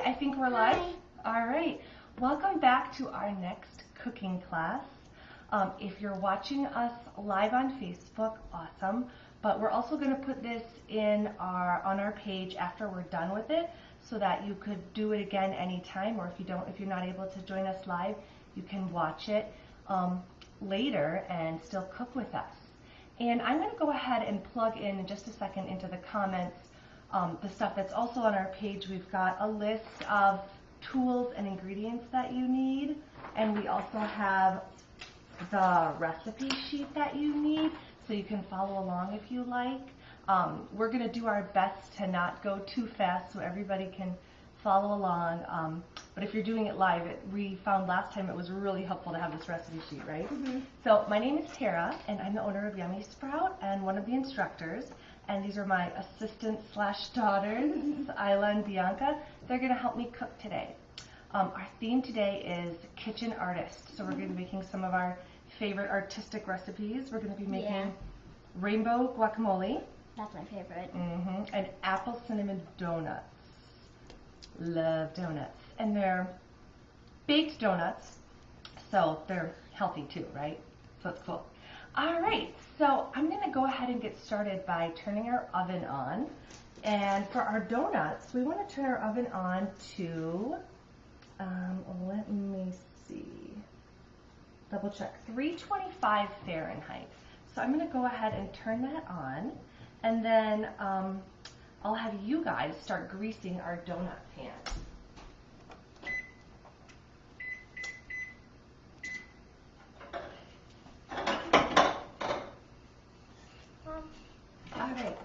I think we're live. Hi. All right. Welcome back to our next cooking class. If you're watching us live on Facebook, awesome. But we're also going to put this in on our page after we're done with it, so that you could do it again anytime, or if you're not able to join us live, you can watch it later and still cook with us. And I'm going to go ahead and plug in just a second into the comments the stuff that's also on our page. We've got a list of tools and ingredients that you need, and we also have the recipe sheet that you need, so you can follow along if you like. We're going to do our best to not go too fast so everybody can follow along, but if you're doing it live, we found last time it was really helpful to have this recipe sheet, right? Mm-hmm. So my name is Tara, and I'm the owner of Yummy Sprout and one of the instructors, and these are my assistants/daughters, Isla and Bianca. They're going to help me cook today. Our theme today is kitchen artist, so we're going to be making some of our favorite artistic recipes. We're going to be making rainbow guacamole. That's my favorite. And apple cinnamon donuts. Love donuts. And they're baked donuts, so they're healthy too, right? So it's cool. All right, so I'm going to go ahead and get started by turning our oven on. And for our donuts, we want to turn our oven on to, let me see, double check, 325 Fahrenheit. So I'm going to go ahead and turn that on, and then I'll have you guys start greasing our donut pan. All right,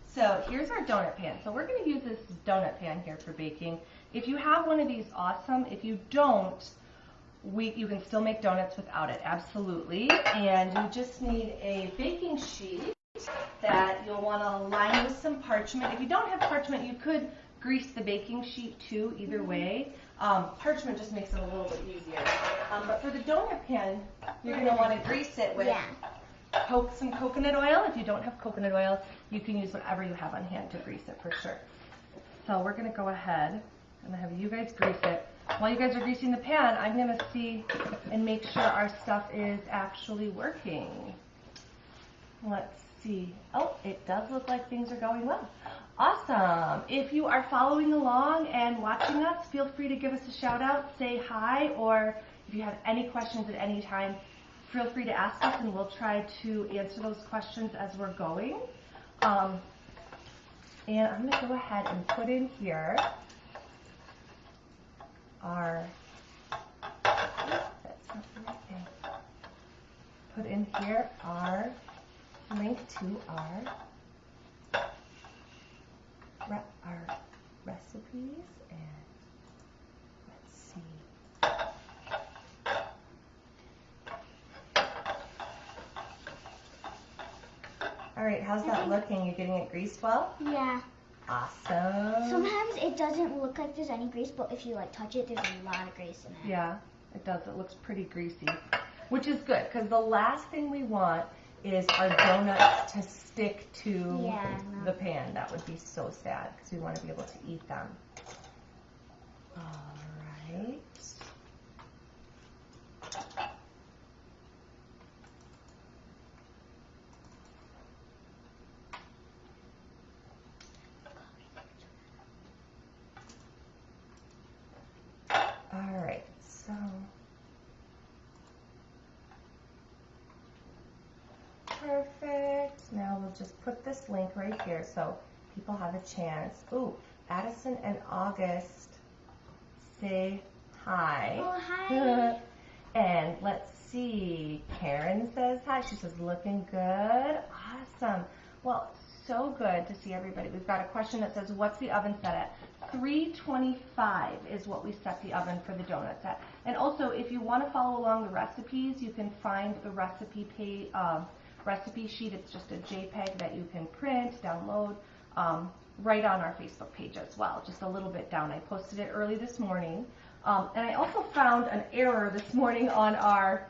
so here's our donut pan. So we're going to use this donut pan here for baking. If you have one of these, awesome. If you don't, you can still make donuts without it, absolutely. And you just need a baking sheet that you'll want to line with some parchment. If you don't have parchment, you could grease the baking sheet too, either way. Parchment just makes it a little bit easier. But for the donut pan, you're going to want to grease it with some coconut oil. If you don't have coconut oil, you can use whatever you have on hand to grease it for sure. So we're going to go ahead and have you guys grease it. While you guys are greasing the pan, I'm going to see and make sure our stuff is actually working. Let's see. Oh, it does look like things are going well. Awesome. If you are following along and watching us, feel free to give us a shout out, say hi, or if you have any questions at any time, feel free to ask us and we'll try to answer those questions as we're going. And I'm going to go ahead and put in here our, put in here our link to our recipes, and let's see. All right, how's that looking? You getting it greased well? Yeah. Awesome. Sometimes it doesn't look like there's any grease, but if you touch it, there's a lot of grease in it. Yeah, it does. It looks pretty greasy, which is good, because the last thing we want is our donuts to stick to the pan. That would be so sad, because we want to be able to eat them. All right. All right, so perfect. Now we'll just put this link right here so people have a chance. Ooh, Addison and August say hi. Oh, hi. And let's see, Karen says hi. She says, looking good. Awesome. Well, so good to see everybody. We've got a question that says, what's the oven set at? 325 is what we set the oven for the donuts at. And also, if you want to follow along the recipes, you can find the recipe sheet. It's just a JPEG that you can print, download, right on our Facebook page as well, just a little bit down. I posted it early this morning. And I also found an error this morning on our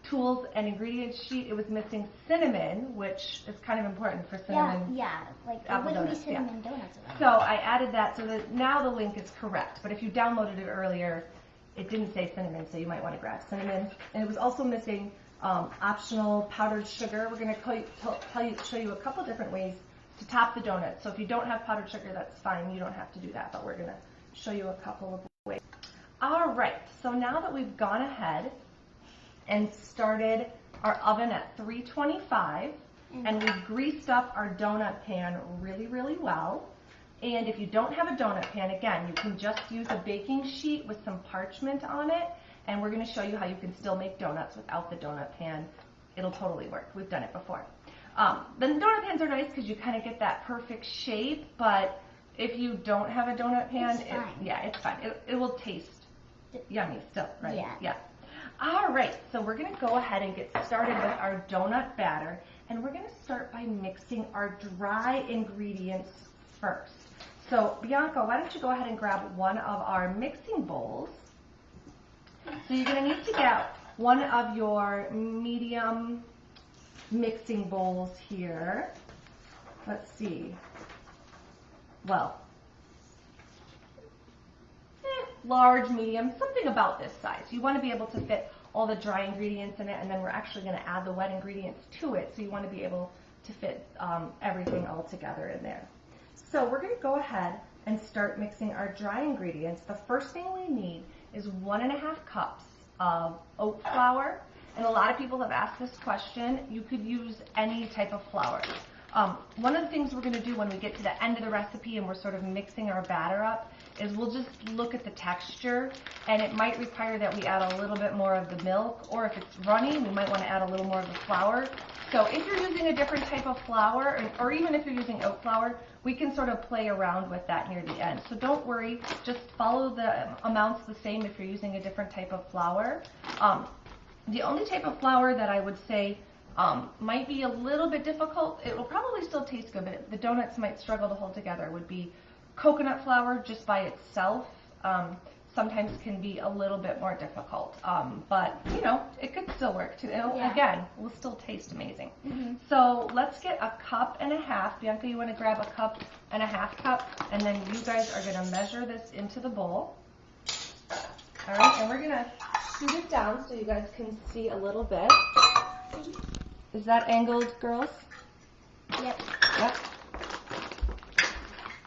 tools and ingredients sheet, it was missing cinnamon, which is kind of important for cinnamon. Yeah, like it apple wouldn't be donuts, cinnamon donuts without So I added that so that now the link is correct. But if you downloaded it earlier, it didn't say cinnamon, so you might want to grab cinnamon. And it was also missing optional powdered sugar. We're going to show you a couple different ways to top the donut. So if you don't have powdered sugar, that's fine. You don't have to do that, but we're going to show you a couple of ways. All right, so now that we've gone ahead and started our oven at 325, and we've greased up our donut pan really, really well. And if you don't have a donut pan, again, you can just use a baking sheet with some parchment on it, and we're going to show you how you can still make donuts without the donut pan. It'll totally work. We've done it before. The donut pans are nice because you kind of get that perfect shape, but if you don't have a donut pan, it's fine. It will taste yummy still, right? Yeah. All right, so we're going to go ahead and get started with our donut batter, and we're going to start by mixing our dry ingredients first. So Bianca, why don't you go ahead and grab one of our mixing bowls. So you're going to need to get one of your medium mixing bowls here. Let's see. Well, large, medium, something about this size. You want to be able to fit all the dry ingredients in it, and then we're actually going to add the wet ingredients to it, so you want to be able to fit everything all together in there. So we're going to go ahead and start mixing our dry ingredients. The first thing we need is 1.5 cups of oat flour, and a lot of people have asked this question. You could use any type of flour. One of the things we're going to do when we get to the end of the recipe and we're sort of mixing our batter up is we'll just look at the texture, and it might require that we add a little bit more of the milk, or if it's runny, we might want to add a little more of the flour. So if you're using a different type of flour, or even if you're using oat flour, we can sort of play around with that near the end. So don't worry, just follow the amounts the same if you're using a different type of flour. The only type of flour that I would say might be a little bit difficult, it will probably still taste good, but the donuts might struggle to hold together, would be coconut flour just by itself. Sometimes can be a little bit more difficult, but you know, it could still work too. Again, will still taste amazing. So let's get 1.5 cups. Bianca, you want to grab 1.5 cups, and then you guys are going to measure this into the bowl. All right, and we're going to scoot it down so you guys can see a little bit. Is that angled, girls? Yep. Yep.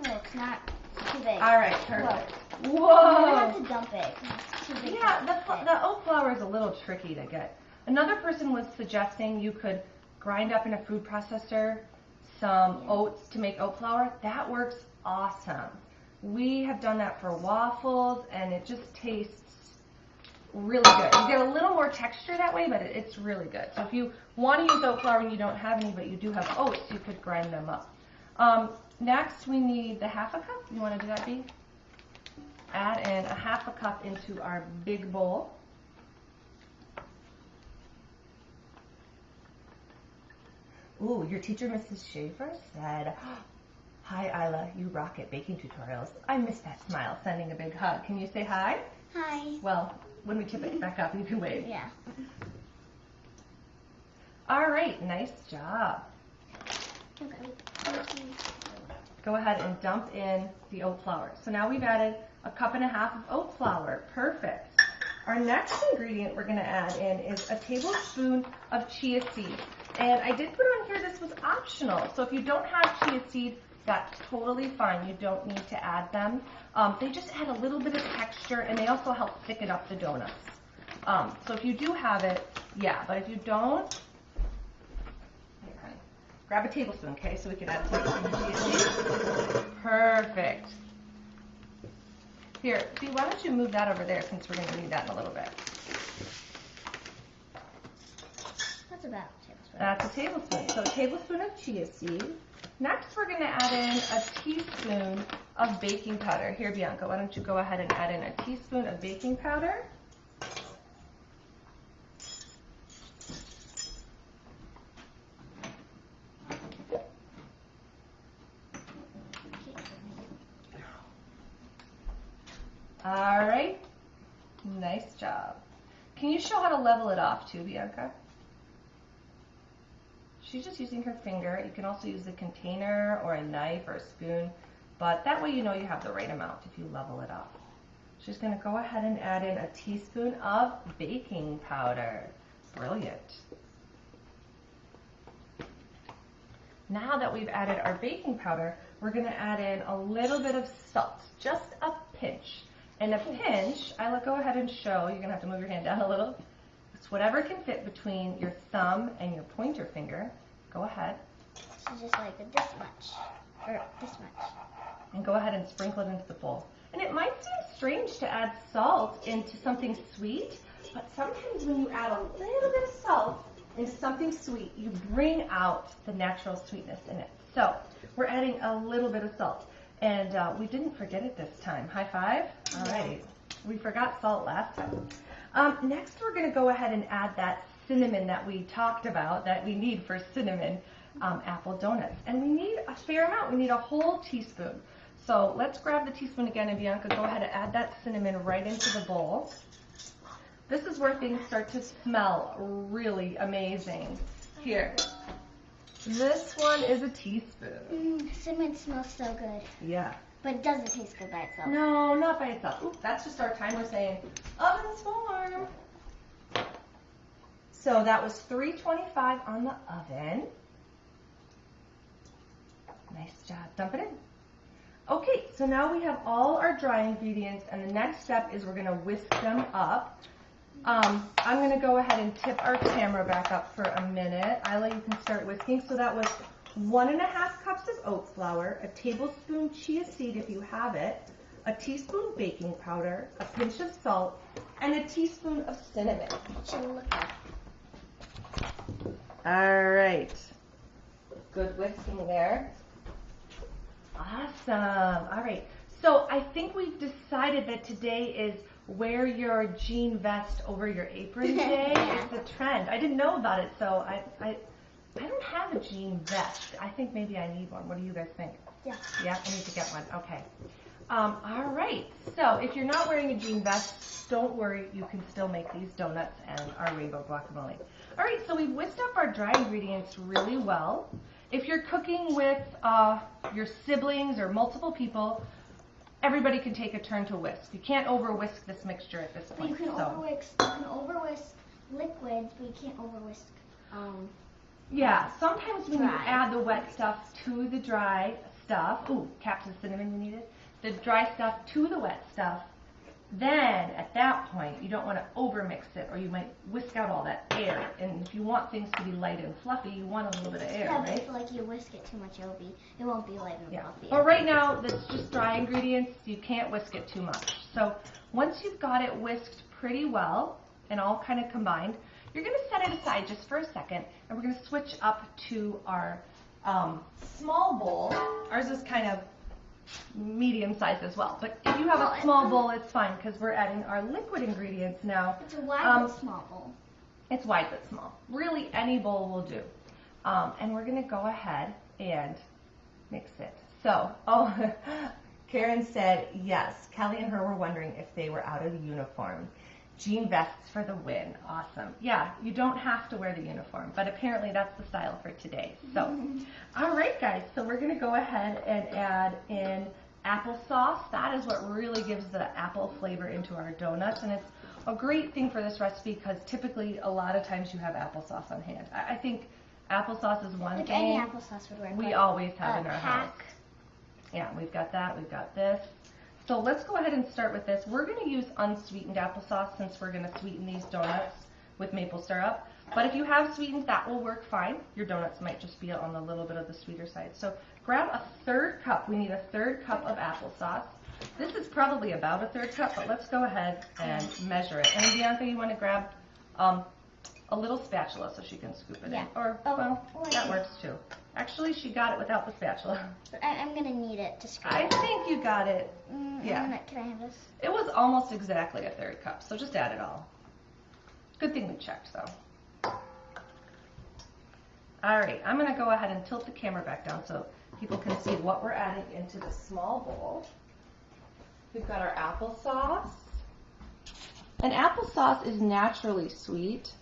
No, it's not. It's too big. All right, perfect. Whoa! I'm gonna have to dump it. It's too big. Yeah, the oat flour is a little tricky to get. Another person was suggesting you could grind up in a food processor some oats to make oat flour. That works awesome. We have done that for waffles, and it just tastes really good. You get a little more texture that way, but it's really good. So if you want to use oat flour and you don't have any, but you do have oats, you could grind them up. Next, we need the 1/2 cup. You want to do that, Bea? Add in 1/2 cup into our big bowl. Ooh, your teacher, Mrs. Schaefer, said, "Hi, Isla, you rock at baking tutorials." I miss that smile, sending a big hug. Can you say hi? Hi. Well, when we tip it back up, you can wave. Yeah. All right, nice job. Go ahead and dump in the oat flour. So now we've added 1.5 cups of oat flour. Perfect. Our next ingredient we're going to add in is a tablespoon of chia seed. And I did put on here this was optional. So if you don't have chia seed, that's totally fine. You don't need to add them. They just add a little bit of texture, and they also help thicken up the donuts. So if you do have it, yeah. But if you don't, here, honey, grab a tablespoon, okay? So we can add a tablespoon of chia seed. Perfect. Here, Bea, why don't you move that over there since we're going to need that in a little bit. That's about a tablespoon. That's a tablespoon. So a tablespoon of chia seed. Next, we're going to add in a teaspoon of baking powder. Here, Bianca, why don't you go ahead and add in a teaspoon of baking powder. All right, nice job. Can you show how to level it off too, Bianca? She's just using her finger. You can also use a container or a knife or a spoon, but that way you know you have the right amount if you level it off. She's going to go ahead and add in a teaspoon of baking powder. Brilliant. Now that we've added our baking powder, we're going to add in a little bit of salt, just a pinch. And a pinch, I will go ahead and show, you're going to have to move your hand down a little. It's whatever can fit between your thumb and your pointer finger. Go ahead. So just like this much, or this much. And go ahead and sprinkle it into the bowl. And it might seem strange to add salt into something sweet, but sometimes when you add a little bit of salt into something sweet, you bring out the natural sweetness in it. So we're adding a little bit of salt. And we didn't forget it this time. High five? All right. We forgot salt last time. Next, we're going to go ahead and add that cinnamon that we talked about that we need for cinnamon apple donuts. And we need a fair amount. We need a whole teaspoon. So let's grab the teaspoon again, and Bianca, go ahead and add that cinnamon right into the bowl. This is where things start to smell really amazing. Here. This one is a teaspoon. Cinnamon smells so good. Yeah. But it doesn't taste good by itself. No, not by itself. Oop, that's just our timer saying, oven's warm. So that was 325 on the oven. Nice job. Dump it in. Okay, so now we have all our dry ingredients, and the next step is we're going to whisk them up. I'm going to go ahead and tip our camera back up for a minute. Isla, you can start whisking. So that was 1.5 cups of oat flour, a tablespoon chia seed if you have it, a teaspoon baking powder, a pinch of salt, and a teaspoon of cinnamon. All right. Good whisking there. Awesome. All right. So I think we've decided that today is wear your jean vest over your apron day. It's the trend. I didn't know about it, so I don't have a jean vest. I think maybe I need one. What do you guys think? Yeah. Yeah, I need to get one. Okay. All right. So if you're not wearing a jean vest, don't worry. You can still make these donuts and our rainbow guacamole. All right. So we've whisked up our dry ingredients really well. If you're cooking with your siblings or multiple people, everybody can take a turn to whisk. You can't over whisk this mixture at this point. You can over whisk liquids, but you can't over whisk. Yeah, sometimes when you Dry. add the wet stuff to the dry stuff, ooh, Captain Cinnamon you needed, the dry stuff to the wet stuff, then at that point you don't want to over mix it or you might whisk out all that air. And if you want things to be light and fluffy, you want a little bit of air, Yeah, but right? if like you whisk it too much, it won't be light and fluffy. But right now, that's just dry ingredients. You can't whisk it too much. So once you've got it whisked pretty well and all kind of combined, you're going to set it aside just for a second, and we're going to switch up to our small bowl. Ours is kind of medium size as well. But if you have a small bowl, it's fine because we're adding our liquid ingredients now. It's a wide but small bowl. It's wide but small. Really, any bowl will do. And we're going to go ahead and mix it. So, Karen said, yes, Kelly and her were wondering if they were out of uniform. Jean vests for the win. Awesome. Yeah, you don't have to wear the uniform, but apparently that's the style for today. So, all right, guys, so we're going to go ahead and add in applesauce. That is what really gives the apple flavor into our donuts, and it's a great thing for this recipe because typically a lot of times you have applesauce on hand. I think applesauce is one Like thing any applesauce would work. we like always have in our house. pack. Yeah, we've got that, we've got this. So let's go ahead and start with this. We're going to use unsweetened applesauce since we're going to sweeten these donuts with maple syrup. But if you have sweetened, that will work fine. Your donuts might just be on the little bit of the sweeter side. So grab a 1/3 cup. We need a 1/3 cup of applesauce. This is probably about a 1/3 cup, but let's go ahead and measure it. And Bianca, you want to grab a little spatula so she can scoop it in. Or, well, that works too. Actually, she got it without the spatula. I'm going to need it to scoop. I think you got it. Yeah. Can I have this? It was almost exactly a 1/3 cup, so just add it all. Good thing we checked, so. All right, I'm going to go ahead and tilt the camera back down so people can see what we're adding into the small bowl. We've got our applesauce. And applesauce is naturally sweet.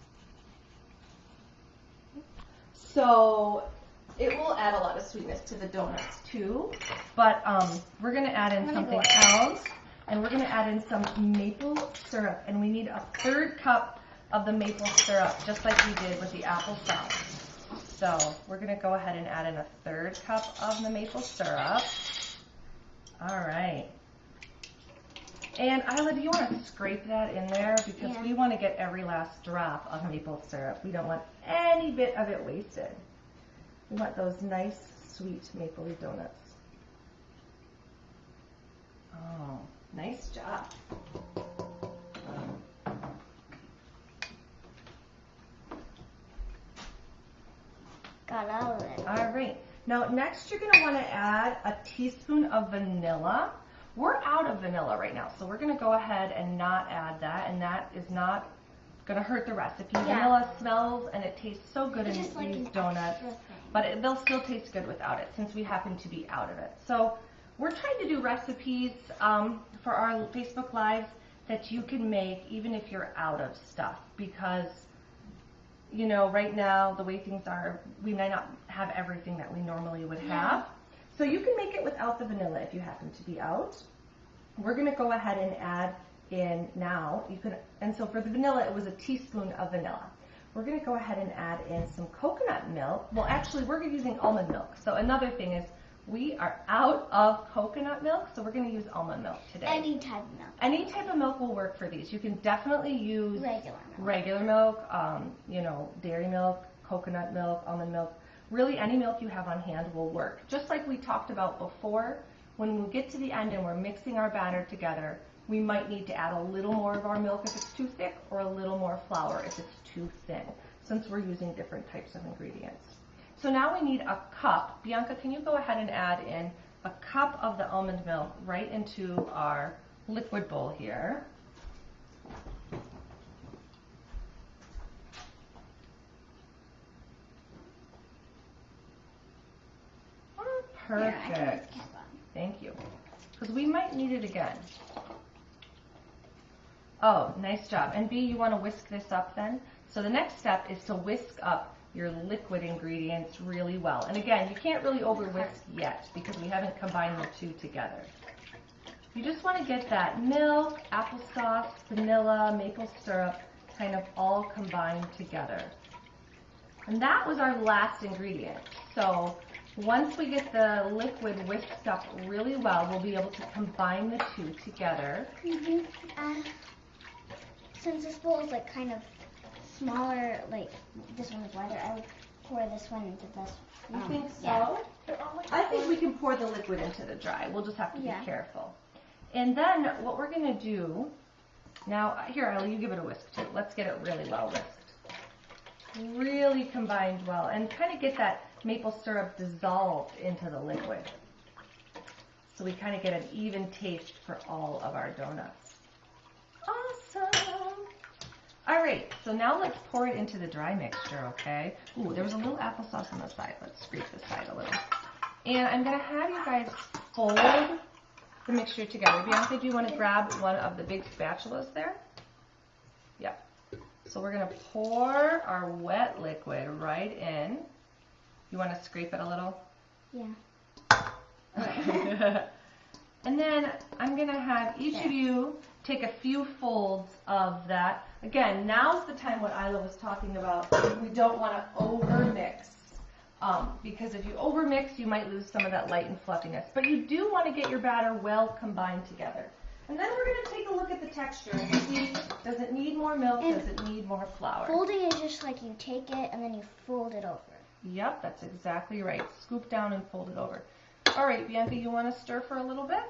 So it will add a lot of sweetness to the donuts too. But we're going to add in something else. And we're going to add in some maple syrup. And we need a 1/3 cup of the maple syrup, just like we did with the applesauce. So we're going to go ahead and add in a 1/3 cup of the maple syrup. All right. And Isla, do you want to scrape that in there? Because we want to get every last drop of maple syrup. We don't want any bit of it wasted. We want those nice, sweet mapley donuts. Oh, nice job. Got all of it. All right. Now, next you're going to want to add a teaspoon of vanilla. We're out of vanilla right now, so we're going to go ahead and not add that, and that is not going to hurt the recipe. Vanilla smells and it tastes so good in these donuts, but they'll still taste good without it since we happen to be out of it. So we're trying to do recipes for our Facebook Lives that you can make even if you're out of stuff, because you know, right now, the way things are, we might not have everything that we normally would have. So you can make it without the vanilla if you happen to be out. We're going to go ahead and add in now. And so for the vanilla, it was a teaspoon of vanilla. We're going to go ahead and add in some coconut milk. Well, actually, we're using almond milk. So another thing is we are out of coconut milk, so we're going to use almond milk today. Any type of milk. Any type of milk will work for these. You can definitely use regular milk, you know, dairy milk, coconut milk, almond milk. Really, any milk you have on hand will work. Just like we talked about before, when we get to the end and we're mixing our batter together, we might need to add a little more of our milk if it's too thick, or a little more flour if it's too thin, since we're using different types of ingredients. So now we need a cup. Bianca, can you go ahead and add in a cup of the almond milk right into our liquid bowl here. Oh, perfect. Thank you. Because we might need it again. Oh, nice job. And B, you want to whisk this up then? So the next step is to whisk up your liquid ingredients really well. And again, you can't really over whisk yet because we haven't combined the two together. You just want to get that milk, applesauce, vanilla, maple syrup kind of all combined together. And that was our last ingredient. So once we get the liquid whisked up really well, we'll be able to combine the two together. Since this bowl is like kind of smaller, like this one is wider, I would pour this one into this. You think so? Yeah. I think we can pour the liquid into the dry. We'll just have to be careful. And then what we're going to do, now here, Ellie, you give it a whisk too. Let's get it really well whisked. Really combined well, and kind of get that maple syrup dissolved into the liquid. So we kind of get an even taste for all of our donuts. Awesome! All right, so now let's pour it into the dry mixture, okay? Ooh, there was a little applesauce on the side. Let's scrape this side a little. And I'm going to have you guys fold the mixture together. Bianca, do you want to grab one of the big spatulas there? Yep. So we're going to pour our wet liquid right in. You want to scrape it a little? Yeah. Okay. And then I'm going to have each of you take a few folds of that. Again, now's the time what Isla was talking about. We don't want to over-mix. Because if you over-mix, you might lose some of that light and fluffiness. But you do want to get your batter well combined together. And then we're going to take a look at the texture and see, does it need more milk, does it need more flour? Folding is just like you take it and then you fold it over. Yep, that's exactly right. Scoop down and fold it over. All right, Bianca, you want to stir for a little bit?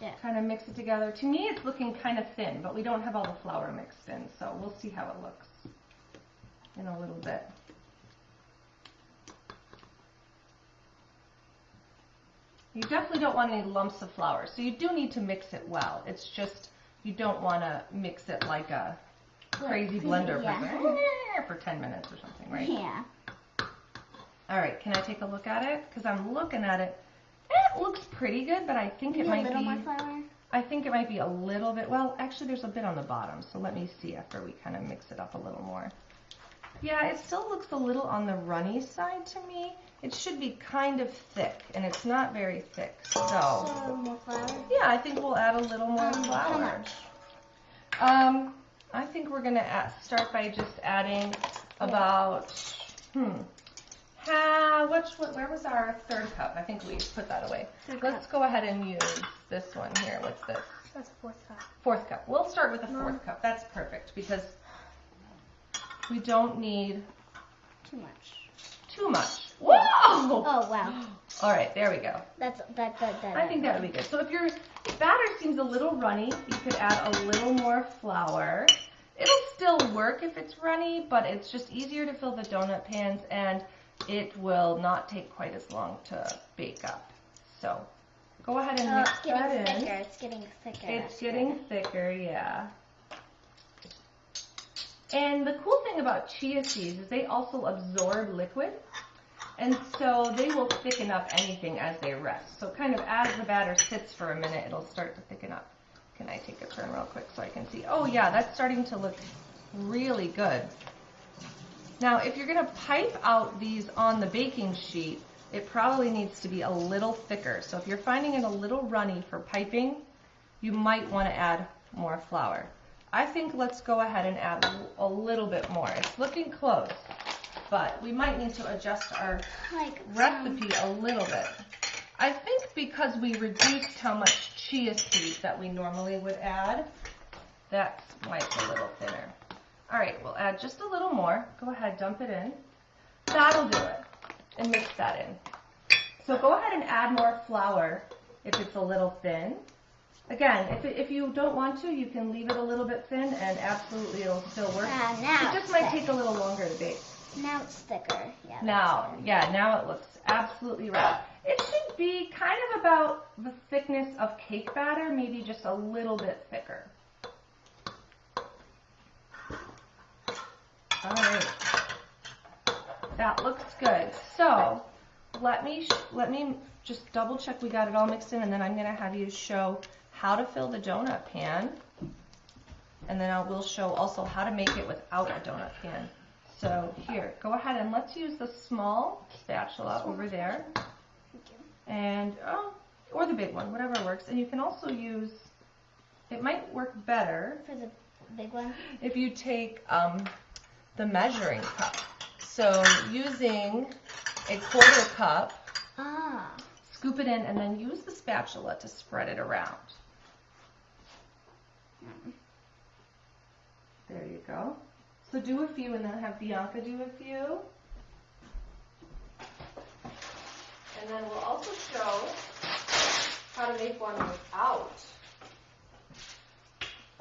Yeah. Kind of mix it together. To me, it's looking kind of thin, but we don't have all the flour mixed in, so we'll see how it looks in a little bit. You definitely don't want any lumps of flour, so you do need to mix it well. It's just you don't want to mix it like a crazy blender for 10 minutes or something, right? Yeah. All right, can I take a look at it? Because I'm looking at it. It looks pretty good, but I think it might be... a little more flour? I think it might be a little bit, well, actually there's a bit on the bottom, so let me see after we kind of mix it up a little more. Yeah, it still looks a little on the runny side to me. It should be kind of thick, and it's not very thick, so. So more flour? Yeah, I think we'll add a little more flour. How much? I think we're gonna start by just adding about, where was our third cup? I think we put that away. Let's go ahead and use this one here. What's this? That's a fourth cup. Fourth cup. We'll start with the fourth cup. That's perfect because we don't need Too much. too much. Whoa! Oh, wow. All right, there we go. That. I think that would be good. So if your batter seems a little runny, you could add a little more flour. It'll still work if it's runny, but it's just easier to fill the donut pans, and it will not take quite as long to bake up. So go ahead and mix that in. It's getting thicker. It's getting thicker, yeah. And the cool thing about chia seeds is they also absorb liquid, and so they will thicken up anything as they rest. So kind of as the batter sits for a minute, it'll start to thicken up. Can I take a turn real quick so I can see? Oh yeah, that's starting to look really good. Now, if you're gonna pipe out these on the baking sheet, it probably needs to be a little thicker. So if you're finding it a little runny for piping, you might wanna add more flour. I think let's go ahead and add a little bit more. It's looking close, but we might need to adjust our recipe a little bit. I think because we reduced how much chia seeds that we normally would add, that might be a little thinner. All right, we'll add just a little more. Go ahead, dump it in. That'll do it, and mix that in. So go ahead and add more flour if it's a little thin. Again, if you don't want to, you can leave it a little bit thin, and absolutely it'll still work. Now it just might take a little longer to bake. Now it's thicker. Yeah. Now it looks absolutely right. It should be kind of about the thickness of cake batter, maybe just a little bit thicker. All right, that looks good. So let me just double check we got it all mixed in, and then I'm gonna have you show how to fill the donut pan, and then we'll show also how to make it without a donut pan. So here, go ahead and let's use the small spatula over there, and or the big one, whatever works. And you can also use, it might work better For the big one? if you take the measuring cup. So using a 1/4 cup, scoop it in, and then use the spatula to spread it around. There you go. So do a few and then have Bianca do a few. And then we'll also show how to make one without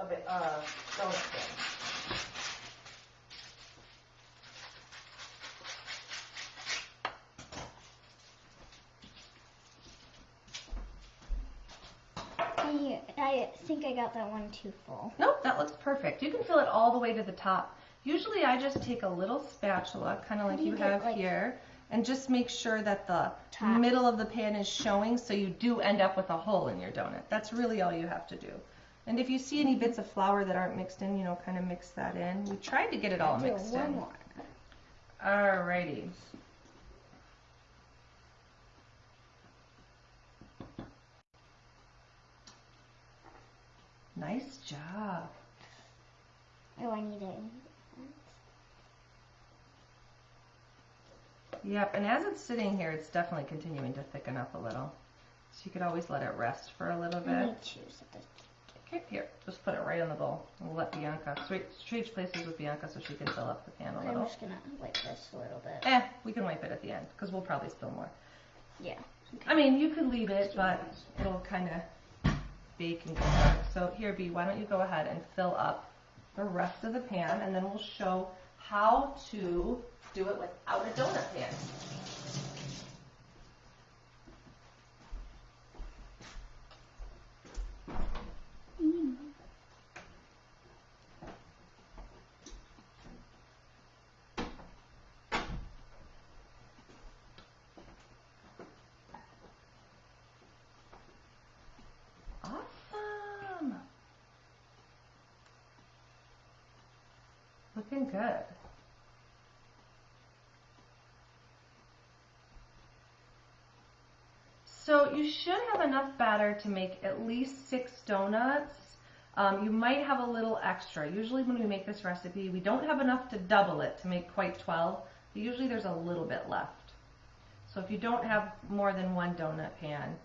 a donut pan. I think I got that one too full. Nope, that looks perfect. You can fill it all the way to the top. Usually I just take a little spatula, kind of like you have here, and just make sure that the middle of the pan is showing, so you do end up with a hole in your donut. That's really all you have to do. And if you see any bits of flour that aren't mixed in, kind of mix that in. We tried to get it all mixed in. One more. Alrighty. Nice job. Oh, I need it. Yep, and as it's sitting here, it's definitely continuing to thicken up a little. So you could always let it rest for a little bit. I need to set this. Okay, here, just put it right on the bowl. We'll let Bianca switch places with Bianca so she can fill up the pan a little. I'm just gonna wipe this a little bit. We can wipe it at the end because we'll probably spill more. Yeah. I mean, you could leave it, but it'll kind of bake and go dark. So here, B, why don't you go ahead and fill up the rest of the pan, and then we'll show how to do it without a donut pan. Awesome. good. So you should have enough batter to make at least 6 donuts. You might have a little extra. Usually when we make this recipe, we don't have enough to double it to make quite 12, but usually there's a little bit left. So if you don't have more than 1 donut pan,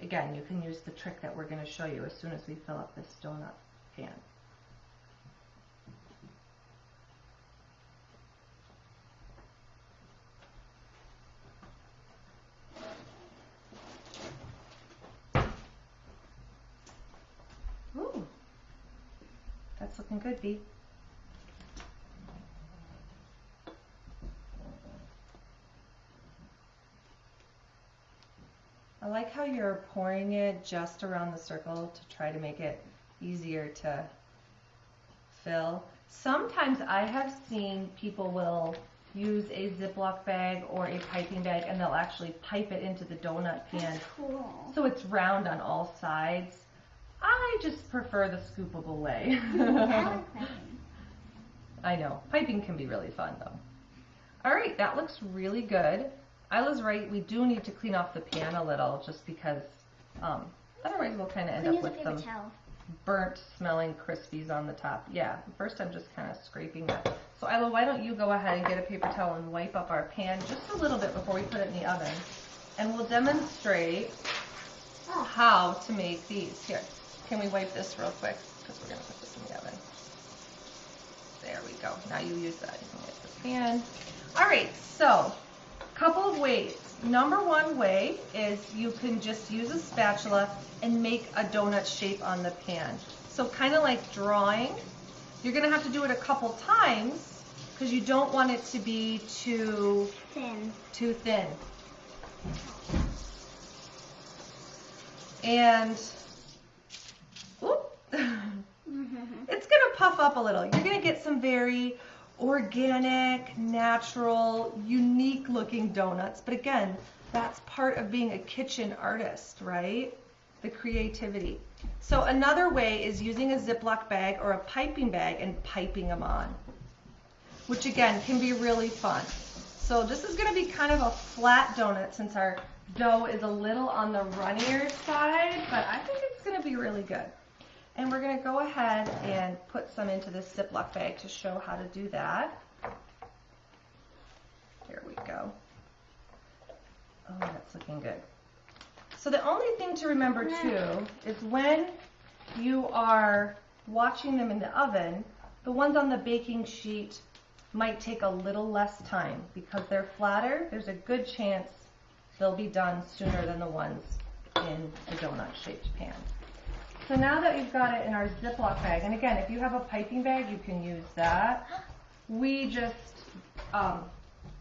again, you can use the trick that we're going to show you as soon as we fill up this donut pan. Ooh, that's looking good, Bea. I like how you're pouring it just around the circle to try to make it easier to fill. Sometimes I have seen people will use a Ziploc bag or a piping bag and they'll actually pipe it into the donut pan. That's cool. So it's round on all sides. I just prefer the scoopable way. I like piping. I know. Piping can be really fun though. All right, that looks really good. Isla's right, we do need to clean off the pan a little just because otherwise we'll kind of end up with some burnt smelling Crispies on the top. Yeah, first I'm just kind of scraping that. So Isla, why don't you go ahead and get a paper towel and wipe up our pan just a little bit before we put it in the oven. And we'll demonstrate how to make these. Here, can we wipe this real quick? Because we're going to put this in the oven. There we go. Now you use that. You can wipe the pan. All right, so couple of ways. Number one way is you can just use a spatula and make a donut shape on the pan. So kind of like drawing. You're going to have to do it a couple times because you don't want it to be too thin. And whoop, it's going to puff up a little. You're going to get some very organic, natural, unique looking donuts. But again, that's part of being a kitchen artist, right? The creativity. So another way is using a Ziploc bag or a piping bag and piping them on, which again can be really fun. So this is going to be kind of a flat donut since our dough is a little on the runnier side, but I think it's going to be really good. And we're going to go ahead and put some into this Ziploc bag to show how to do that. Here we go. Oh, that's looking good. So the only thing to remember too is when you are watching them in the oven, the ones on the baking sheet might take a little less time because they're flatter. There's a good chance they'll be done sooner than the ones in the donut-shaped pan. So now that we've got it in our Ziploc bag, and again, if you have a piping bag, you can use that. We just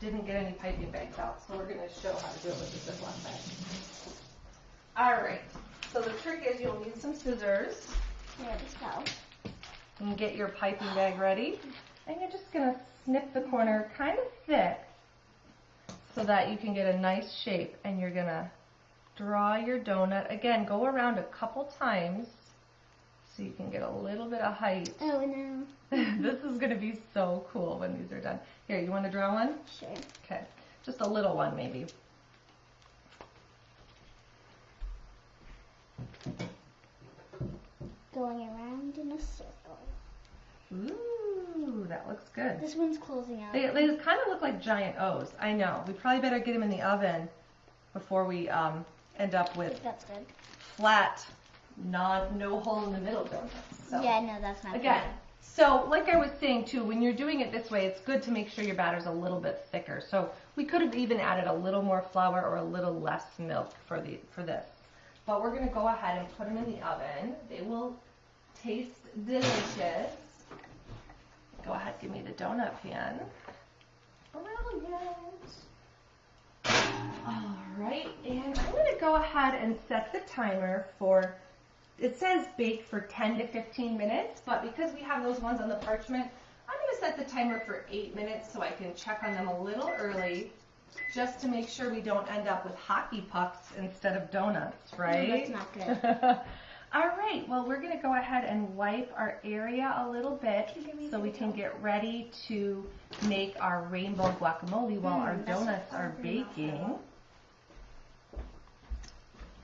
didn't get any piping bags out, so we're going to show how to do it with the Ziploc bag. All right, so the trick is you'll need some scissors. There we go. And get your piping bag ready. And you're just going to snip the corner kind of thick so that you can get a nice shape, and you're going to draw your donut. Again, go around a couple times so you can get a little bit of height. Oh no. This is going to be so cool when these are done. Here, you want to draw one? Sure. Okay, just a little one maybe. Going around in a circle. Ooh, that looks good. This one's closing out. They kind of look like giant O's. I know. We probably better get them in the oven before we end up with That's good. flat, no hole in the middle donuts. So, Yeah, no, that's not again, so like I was saying too, when you're doing it this way, it's good to make sure your batter's a little bit thicker. So we could have even added a little more flour or a little less milk for this. But we're going to go ahead and put them in the oven. They will taste delicious. Go ahead, give me the donut pan. Brilliant. All right, and I'm going to go ahead and set the timer for, it says bake for 10 to 15 minutes, but because we have those ones on the parchment, I'm going to set the timer for 8 minutes so I can check on them a little early, just to make sure we don't end up with hockey pucks instead of donuts, right? No, that's not good. All right, well, we're going to go ahead and wipe our area a little bit so we can get ready to make our rainbow guacamole while our donuts are baking.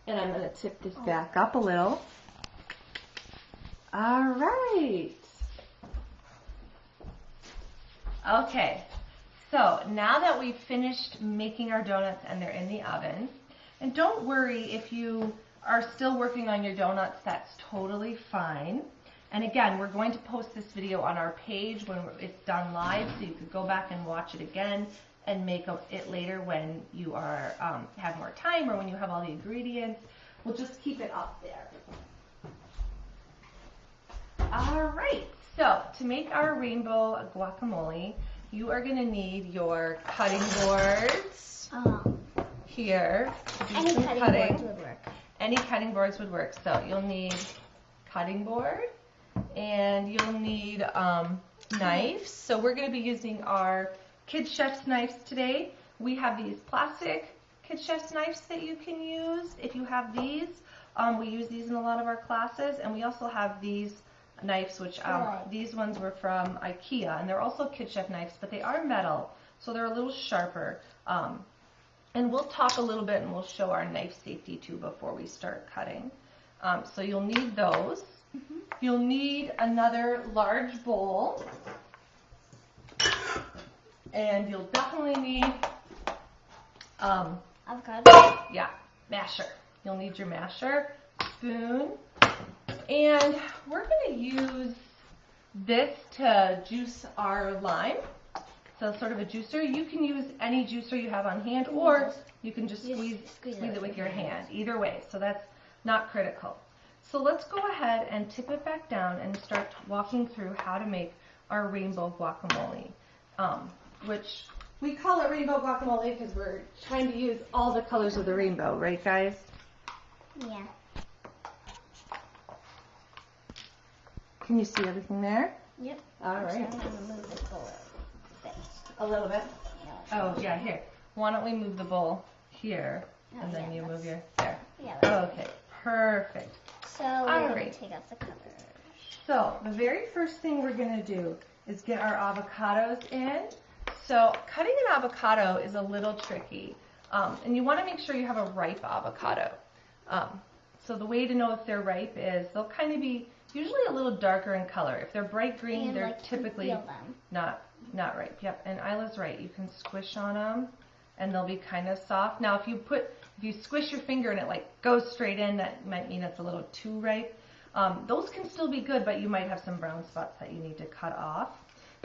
And I'm going to tip this back up a little. All right. Okay, so now that we've finished making our donuts and they're in the oven, and don't worry if you are still working on your donuts, that's totally fine. And again, we're going to post this video on our page when it's done live, so you could go back and watch it again and make it later when you are have more time or when you have all the ingredients. We'll just keep it up there. All right, so to make our rainbow guacamole, you are going to need your cutting boards here. Any cutting boards would work. Any cutting boards would work. So you'll need cutting board and you'll need knives. So we're going to be using our Kid Chef's knives today. We have these plastic Kid Chef's knives that you can use if you have these. We use these in a lot of our classes, and we also have these knives, which these ones were from IKEA, and they're also Kid Chef knives, but they are metal, so they're a little sharper. And we'll talk a little bit and we'll show our knife safety too before we start cutting. So you'll need those. You'll need another large bowl. And you'll definitely need avocado. Yeah, masher. You'll need your masher, spoon, and we're going to use this to juice our lime. So sort of a juicer. You can use any juicer you have on hand, or you can just squeeze it with your hand. Either way, so that's not critical. So let's go ahead and tip it back down and start walking through how to make our rainbow guacamole, which we call it rainbow guacamole because we're trying to use all the colors of the rainbow, right guys? Yeah. Can you see everything there? Yep. All right. So I'm going to move the bowl a bit. A little bit? Oh, yeah, here. Why don't we move the bowl here, and then you move your, there. Yeah. Okay, perfect. So we're going to take out the cover. So the very first thing we're going to do is get our avocados in. So cutting an avocado is a little tricky, and you want to make sure you have a ripe avocado. So the way to know if they're ripe is they'll kind of be usually a little darker in color. If they're bright green, they're typically not ripe. Yep, and Isla's right. You can squish on them, and they'll be kind of soft. Now, if you squish your finger and it like goes straight in, that might mean it's a little too ripe. Those can still be good, but you might have some brown spots that you need to cut off.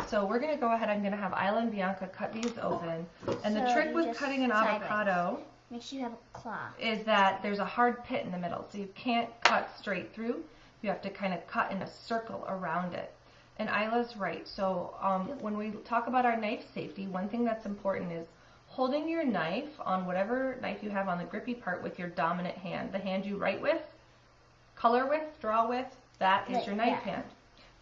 So we're going to go ahead. I'm going to have Isla and Bianca cut these open. And the trick with cutting an avocado, make sure you have a claw, is that there's a hard pit in the middle, so you can't cut straight through. You have to kind of cut in a circle around it. And Isla's right. So when we talk about our knife safety, one thing that's important is holding your knife on whatever knife you have on the grippy part with your dominant hand. The hand you write with, color with, draw with, that is your knife hand.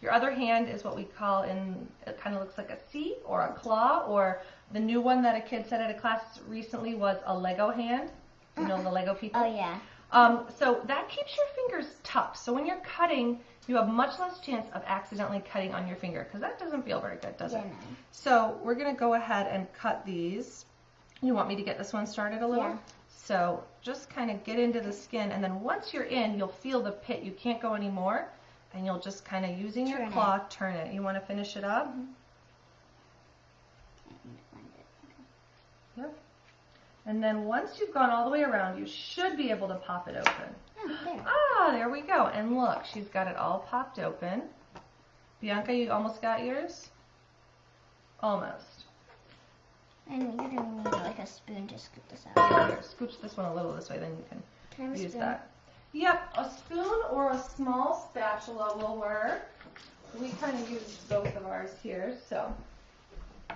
Your other hand is what we call it kind of looks like a C or a claw, or the new one that a kid said at a class recently was a Lego hand. You know the Lego people? Oh, yeah. So that keeps your fingers tough. So when you're cutting, you have much less chance of accidentally cutting on your finger, because that doesn't feel very good, does it? No. So we're going to go ahead and cut these. You want me to get this one started a little? Yeah. So just kind of get into the skin, and then once you're in, you'll feel the pit. You can't go anymore, and you'll just kind of, using your claw, turn it. You want to finish it up? Yep. And then once you've gone all the way around, you should be able to pop it open. Oh, there. Ah, there we go. And look, she's got it all popped open. Bianca, you almost got yours? Almost. And you're going to need like a spoon to scoop this out. Here, scooch this one a little this way, then you Can I can have a use spoon? that. Yep, a spoon or a small spatula will work. We kind of use both of ours here, so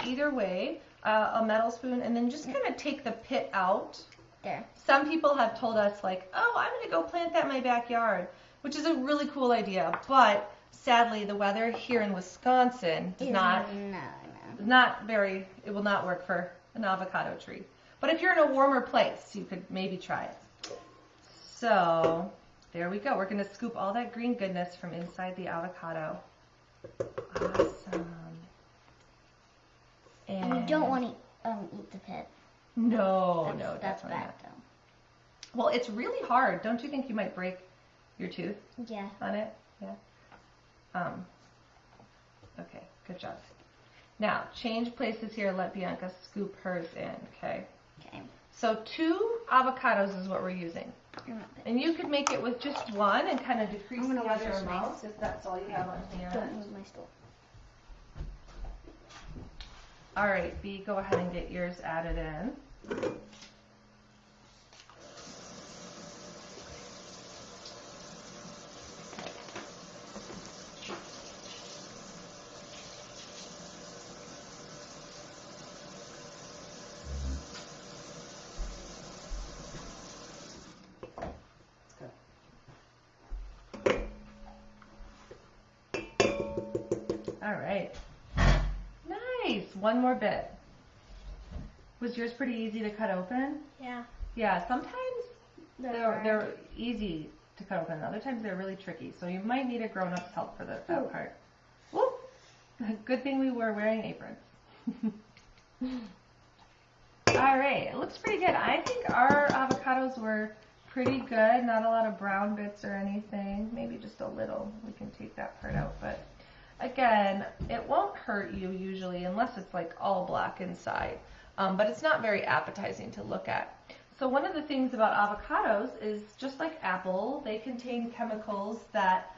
either way, a metal spoon, and then just kind of take the pit out. There. Some people have told us like, oh, I'm going to go plant that in my backyard, which is a really cool idea, but sadly the weather here in Wisconsin does not it will not work for an avocado tree. But if you're in a warmer place, you could maybe try it. So There we go. We're going to scoop all that green goodness from inside the avocado. Awesome. And you don't want to eat the pit. No, That's definitely bad not. though. Well, it's really hard. Don't you think you might break your tooth Yeah. on it? Yeah. Okay, good job. Now, change places here. Let Bianca scoop hers in, okay? Okay. So 2 avocados is what we're using. And you could make it with just one and kind of decrease the other amounts if that's all you have on hand. Don't move my stool. All right, B, go ahead and get yours added in. All right. Nice. One more bit. Was yours pretty easy to cut open? Yeah. Yeah, sometimes they're easy to cut open. Other times they're really tricky. So you might need a grown-up's help for that part. Whoop. Good thing we were wearing aprons. All right. It looks pretty good. I think our avocados were pretty good. Not a lot of brown bits or anything. Maybe just a little. We can take that part out. But again, it won't hurt you usually unless it's like all black inside. But it's not very appetizing to look at. So one of the things about avocados is just like apple, they contain chemicals that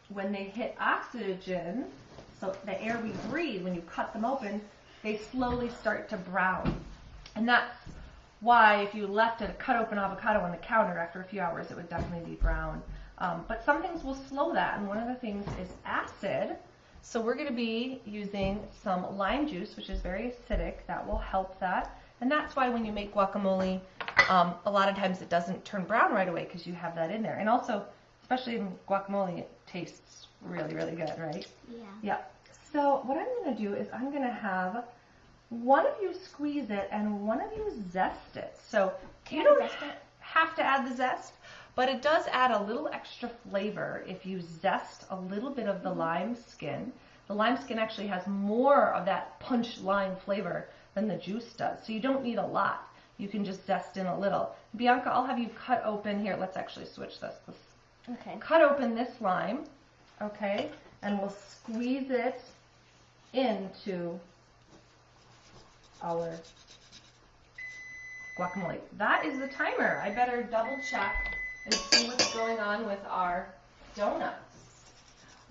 when they hit oxygen, so the air we breathe, when you cut them open, they slowly start to brown. And that's why if you left a cut open avocado on the counter after a few hours, it would definitely be brown. But some things will slow that, and one of the things is acid. So we're going to be using some lime juice, which is very acidic. That will help that. And that's why when you make guacamole, a lot of times it doesn't turn brown right away because you have that in there. And also, especially in guacamole, it tastes really, really good, right? Yeah. Yeah. So what I'm going to do is I'm going to have one of you squeeze it and one of you zest it. So you don't have to add the zest, but it does add a little extra flavor if you zest a little bit of the lime skin. The lime skin actually has more of that punch lime flavor than the juice does. So you don't need a lot. You can just zest in a little. Bianca, I'll have you cut open here. Let's actually switch this. Okay. Cut open this lime, okay? And we'll squeeze it into our guacamole. That is the timer. I better double check and see what's going on with our donuts.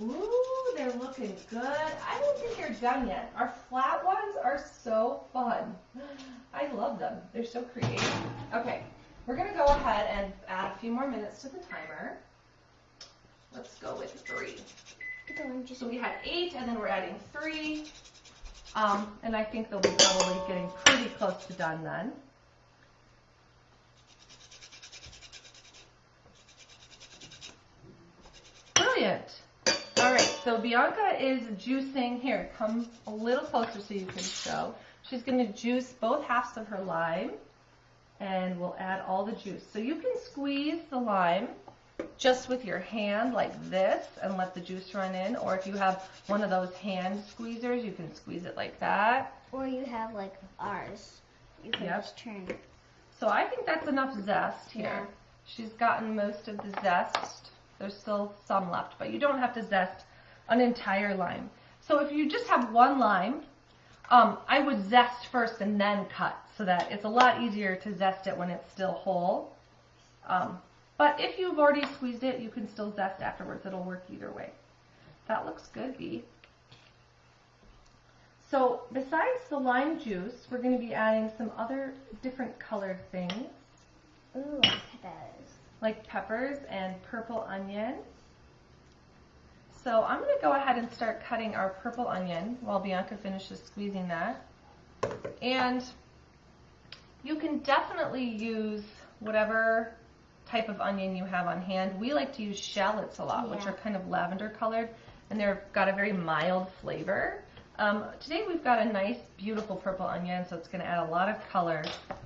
Ooh, they're looking good. I don't think they're done yet. Our flat ones are so fun. I love them. They're so creative. Okay, we're going to go ahead and add a few more minutes to the timer. Let's go with 3. So we had 8, and then we're adding 3. And I think they'll be probably getting pretty close to done then. Brilliant. All right, so Bianca is juicing. Here, come a little closer so you can show. She's going to juice both halves of her lime, and we'll add all the juice. So you can squeeze the lime just with your hand like this and let the juice run in, or if you have one of those hand squeezers, you can squeeze it like that. Or you have like ours. You can just turn. So I think that's enough zest here. Yeah. She's gotten most of the zest. There's still some left, but you don't have to zest an entire lime. So if you just have one lime, I would zest first and then cut so that it's a lot easier to zest it when it's still whole. But if you've already squeezed it, you can still zest afterwards. It'll work either way. That looks good, Bee. So besides the lime juice, we're going to be adding some other different colored things. Ooh, peppers. Like peppers and purple onion. So I'm going to go ahead and start cutting our purple onion while Bianca finishes squeezing that. And you can definitely use whatever type of onion you have on hand. We like to use shallots a lot, which are kind of lavender colored, and they've got a very mild flavor. Today we've got a nice, beautiful purple onion, so it's going to add a lot of color,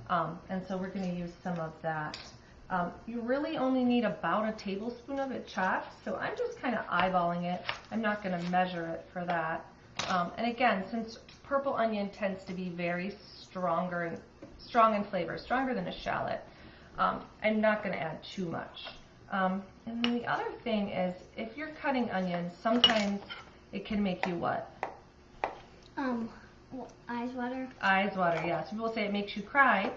and so we're going to use some of that You really only need about a tablespoon of it chopped, so I'm just kind of eyeballing it. I'm not going to measure it for that. And again, since purple onion tends to be very strong in flavor, stronger than a shallot, I'm not going to add too much. And then the other thing is, if you're cutting onions, sometimes it can make you what? Eyes water. Eyes water, yeah. Some people say it makes you cry,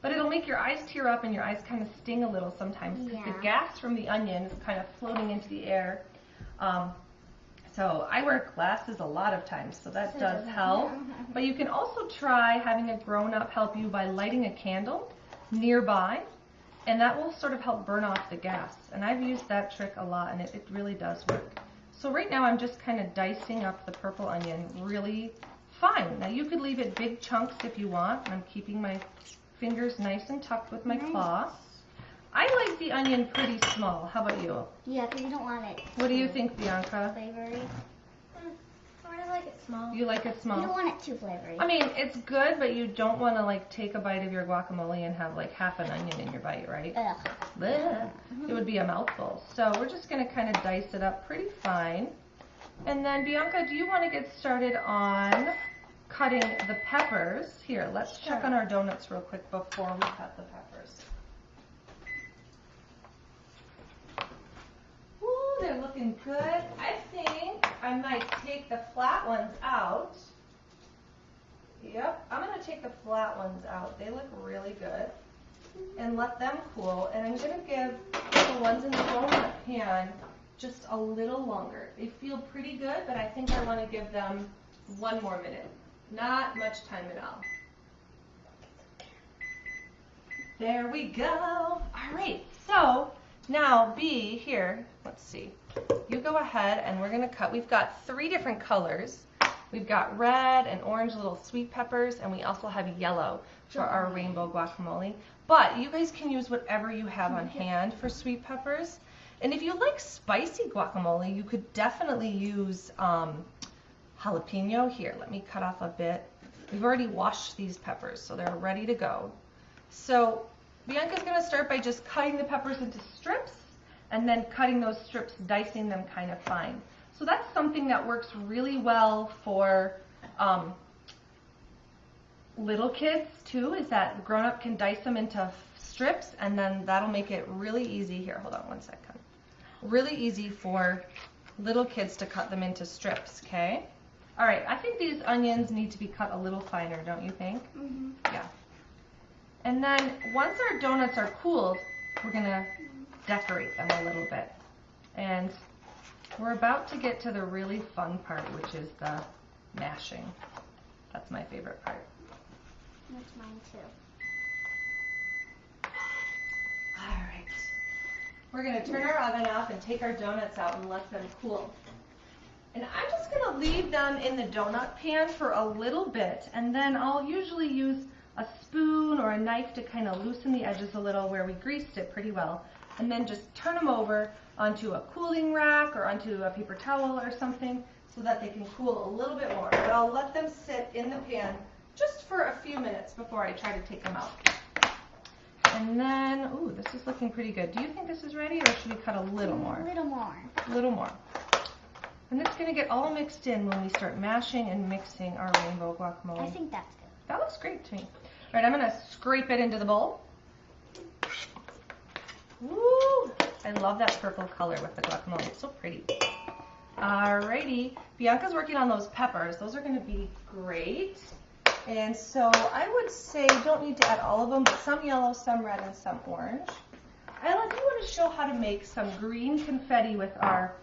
but it'll make your eyes tear up and your eyes kind of sting a little sometimes because the gas from the onion is kind of floating into the air. So I wear glasses a lot of times, so that does help. But you can also try having a grown-up help you by lighting a candle nearby, and that will sort of help burn off the gas. And I've used that trick a lot, and it really does work. So right now I'm just kind of dicing up the purple onion really fine. Now you could leave it big chunks if you want. I'm keeping my fingers nice and tucked with my claw. I like the onion pretty small. How about you? Yeah, because you don't want it. What do you think, Bianca? Flavory. I like it small. You like it small? You don't want it too flavory. I mean, it's good, but you don't want to like take a bite of your guacamole and have like half an onion in your bite, right? Ugh. Blech. It would be a mouthful. So we're just going to kind of dice it up pretty fine. And then Bianca, do you want to get started on cutting the peppers? Here, let's check on our donuts real quick before we cut the peppers. Ooh, they're looking good. I think I might take the flat ones out. Yep, I'm going to take the flat ones out. They look really good. And let them cool. And I'm going to give the ones in the donut pan just a little longer. They feel pretty good, but I think I want to give them 1 more minute. Not much time at all. There we go. All right, so now B, here, let's see. You go ahead and we're going to cut. We've got 3 different colors. We've got red and orange little sweet peppers, and we also have yellow for our rainbow guacamole. But you guys can use whatever you have on hand for sweet peppers. And if you like spicy guacamole, you could definitely use jalapeno. Here, let me cut off a bit. We've already washed these peppers, so they're ready to go. So Bianca's going to start by just cutting the peppers into strips, and then cutting those strips, dicing them kind of fine. So that's something that works really well for little kids too, is that the grown-up can dice them into strips, and then that'll make it really easy. Here, hold on 1 second. Really easy for little kids to cut them into strips, okay? All right, I think these onions need to be cut a little finer, don't you think? Mm-hmm. Yeah. And then once our donuts are cooled, we're gonna decorate them a little bit. And we're about to get to the really fun part, which is the mashing. That's my favorite part. That's mine too. All right. We're going to turn our oven off and take our donuts out and let them cool. And I'm just going to leave them in the donut pan for a little bit, and then I'll usually use a spoon or a knife to kind of loosen the edges a little where we greased it pretty well, and then just turn them over onto a cooling rack or onto a paper towel or something so that they can cool a little bit more. But I'll let them sit in the pan just for a few minutes before I try to take them out. And then, ooh, this is looking pretty good. Do you think this is ready, or should we cut a little more? A little more. A little more. And it's going to get all mixed in when we start mashing and mixing our rainbow guacamole. I think that's good. That looks great to me. All right, I'm going to scrape it into the bowl. Woo! I love that purple color with the guacamole. It's so pretty. Alrighty, Bianca's working on those peppers. Those are going to be great. And so I would say you don't need to add all of them, but some yellow, some red, and some orange. Ella, do you want to show how to make some green confetti with our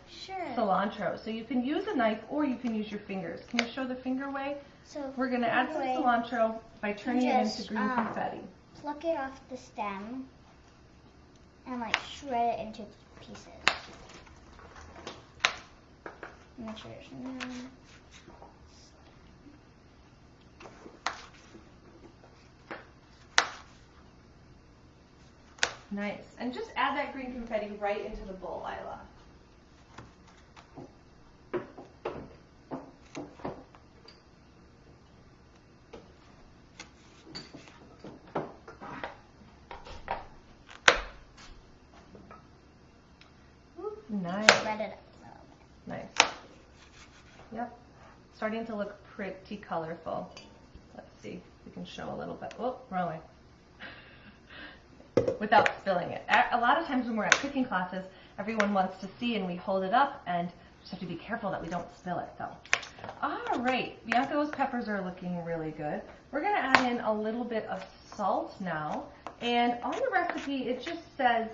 cilantro? So you can use a knife or you can use your fingers. Can you show the finger way? So we're going to add some cilantro by turning it into green confetti. Pluck it off the stem and like shred it into pieces. Make sure there's none. Nice. And just add that green confetti right into the bowl, Isla. Nice. Spread it up a little bit. Nice. Yep. Starting to look pretty colorful. Let's see if we can show a little bit. Oh, wrong way. Without spilling it. A lot of times when we're at cooking classes, everyone wants to see and we hold it up and just have to be careful that we don't spill it though. All right, Bianca, those peppers are looking really good. We're gonna add in a little bit of salt now. And on the recipe, it just says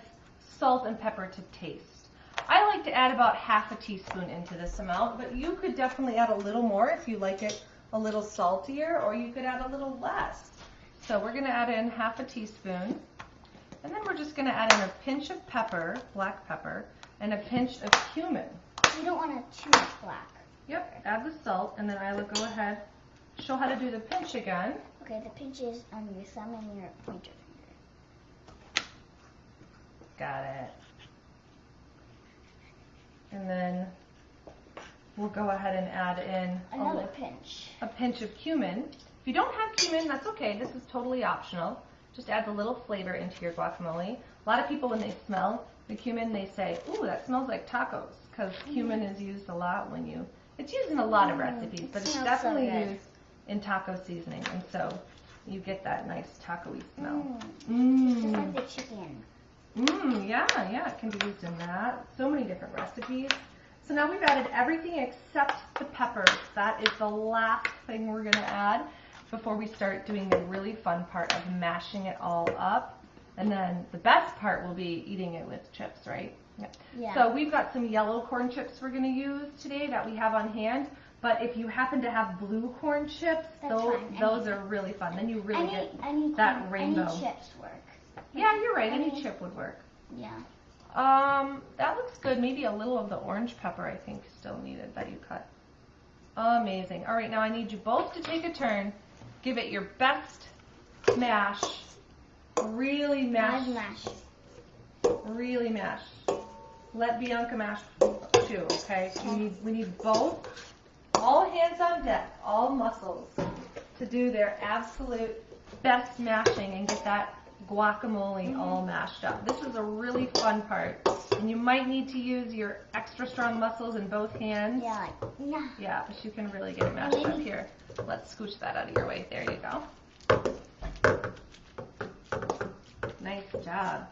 salt and pepper to taste. I like to add about half a teaspoon into this amount, but you could definitely add a little more if you like it a little saltier, or you could add a little less. So we're gonna add in half a teaspoon. And then we're just going to add in a pinch of pepper, black pepper, and a pinch of cumin. You don't want it too much black. Yep, add the salt, and then I will go ahead, show how to do the pinch again. Okay, the pinch is on your thumb and your pointer finger. Got it. And then we'll go ahead and add in Another pinch. a pinch of cumin. If you don't have cumin, that's okay. This is totally optional. Just adds a little flavor into your guacamole. A lot of people, when they smell the cumin, they say, ooh, that smells like tacos, because cumin is used a lot it's used in a lot of recipes, but it's definitely used in taco seasoning, and so you get that nice taco-y smell. Just like the chicken. Yeah, it can be used in that. So many different recipes. So now we've added everything except the peppers. That is the last thing we're gonna add before we start doing the really fun part of mashing it all up. And then the best part will be eating it with chips, right? Yeah. So we've got some yellow corn chips we're going to use today that we have on hand. But if you happen to have blue corn chips, those are really fun. Then you really get that rainbow. Any chips work. Yeah, you're right. Any chip would work. Yeah. That looks good. Maybe a little of the orange pepper, I think, still needed that you cut. Amazing. All right, now I need you both to take a turn. Give it your best mash. Really mash. Really mash. Let Bianca mash too, okay? We need both. All hands on deck, all muscles, to do their absolute best mashing and get that guacamole all mashed up. This is a really fun part. And you might need to use your extra strong muscles in both hands. Yeah, but you can really get it mashed up here. Let's scooch that out of your way. There you go. Nice job.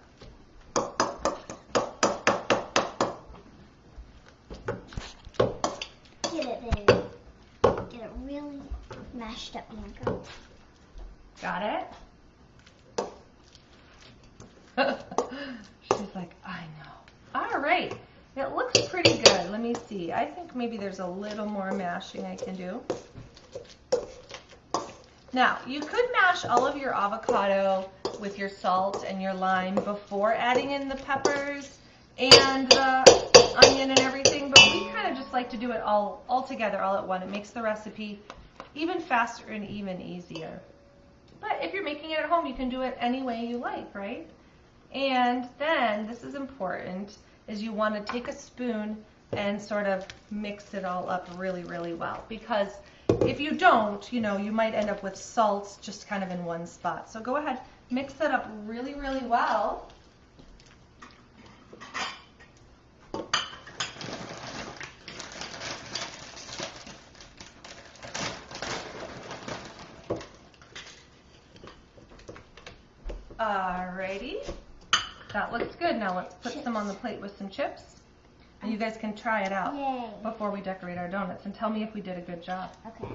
Get it, baby. Get it really mashed up, Bianca. Got it? She's like, I know. All right. It looks pretty good. Let me see. I think maybe there's a little more mashing I can do. Now, you could mash all of your avocado with your salt and your lime before adding in the peppers and the onion and everything, but we kind of just like to do it all together, all at once. It makes the recipe even faster and even easier. But if you're making it at home, you can do it any way you like, right? And then, this is important, is you want to take a spoon and sort of mix it all up really, really well. Because if you don't, you might end up with salt just kind of in one spot. So go ahead, mix that up really, really well. Alrighty, that looks good. Now let's put some on the plate with some chips. And you guys can try it out before we decorate our donuts and tell me if we did a good job. Okay.